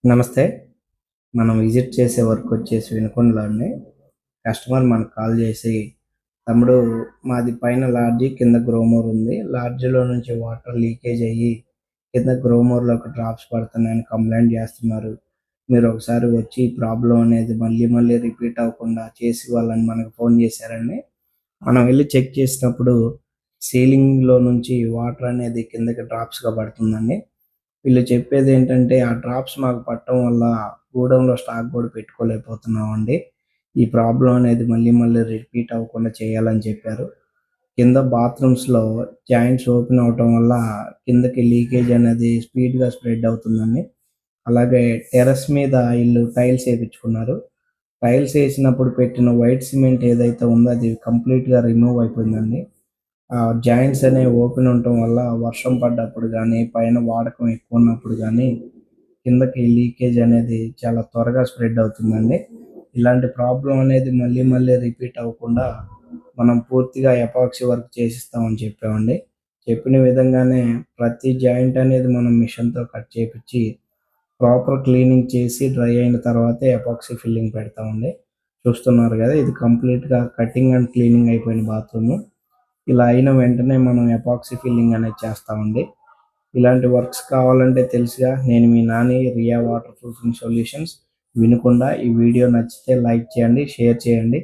నమస్తే. మనం విజిట్ చేసే వర్క్ వచ్చేసి వినుకొండలోనే. కస్టమర్ మనకు కాల్ చేసి, "తమ్ముడు మాది పైన లాడ్జి, కింద గ్రోమోర్ ఉంది. లాడ్జిలో నుంచి వాటర్ లీకేజ్ అయ్యి, కింద గ్రోమోర్‌లోకి డ్రాప్స్ పడుతున్నాయని కంప్లెయింట్ చేస్తున్నారు. మీరు ఒకసారి వచ్చి ఈ ప్రాబ్లమ్ అనేది మళ్ళీ మళ్ళీ రిపీట్ అవ్వకుండా చేసి ఇవ్వాలని" మనకు ఫోన్ చేశారండి. మనం వెళ్లి చెక్ చేసినప్పుడు సీలింగ్‌లో నుంచి వాటర్ అనేది కిందకి డ్రాప్స్‌గా పడుతుందండి. వీళ్ళు చెప్పేదేంటంటే, ఆ డ్రాప్స్ మాకు పడటం వల్ల గోడౌన్‌లో స్టాక్ గూడా పెట్టుకోలేకపోతున్నామండి. ఈ ప్రాబ్లమ్ అనేది మళ్ళీ మళ్ళీ రిపీట్ అవ్వకుండా చేయాలని చెప్పారు. కింద బాత్రూమ్స్‌లో జాయింట్స్ ఓపెన్ అవ్వటం వల్ల కిందకి లీకేజ్ అనేది స్పీడ్‌గా స్ప్రెడ్ అవుతుందండి. అలాగే టెర్రస్ మీద ఈళ్ళు టైల్స్ ఏపిచ్చుకున్నారు. టైల్స్ ఏసినప్పుడు పెట్టిన వైట్ సిమెంట్ ఏదైతే ఉందో అది కంప్లీట్‌గా రిమూవ్ అయిపోయిందండి. జాయింట్స్ అనేవి ఓపెన్ ఉండటం వల్ల వర్షం పడ్డప్పుడు గానీ, పైన వాడకం ఎక్కువున్నప్పుడు గానీ, కిందకి లీకేజ్ అనేది చాలా త్వరగా స్ప్రెడ్ అవుతుందండి. ఇలాంటి ప్రాబ్లమ్ అనేది మళ్ళీ మళ్ళీ రిపీట్ అవ్వకుండా మనం పూర్తిగా ఎపాక్సీ వర్క్ చేసిస్తామని చెప్పామండి. చెప్పిన విధంగానే ప్రతి జాయింట్ అనేది మనం మిషన్‌తో కట్ చేపిచ్చి, ప్రాపర్ క్లీనింగ్ చేసి డ్రై అయిన తర్వాతే ఎపాక్సీ ఫిల్లింగ్ పెడతామండి. చూస్తున్నారు గదా! ఇది కంప్లీట్‌గా కటింగ్ అండ్ క్లీనింగ్ అయిపోయిన బాత్రూము. ఇలా అయిన వెంటనే మనం ఎపాక్సీ ఫిల్లింగ్ అనేది చేస్తామండి. ఇలాంటి వర్క్స్ కావాలంటే తెలుసుగా, నేను మీ Nani Riya water proofing solutions Vinukonda. ఈ వీడియో నచ్చితే లైక్ చేయండి, షేర్ చేయండి.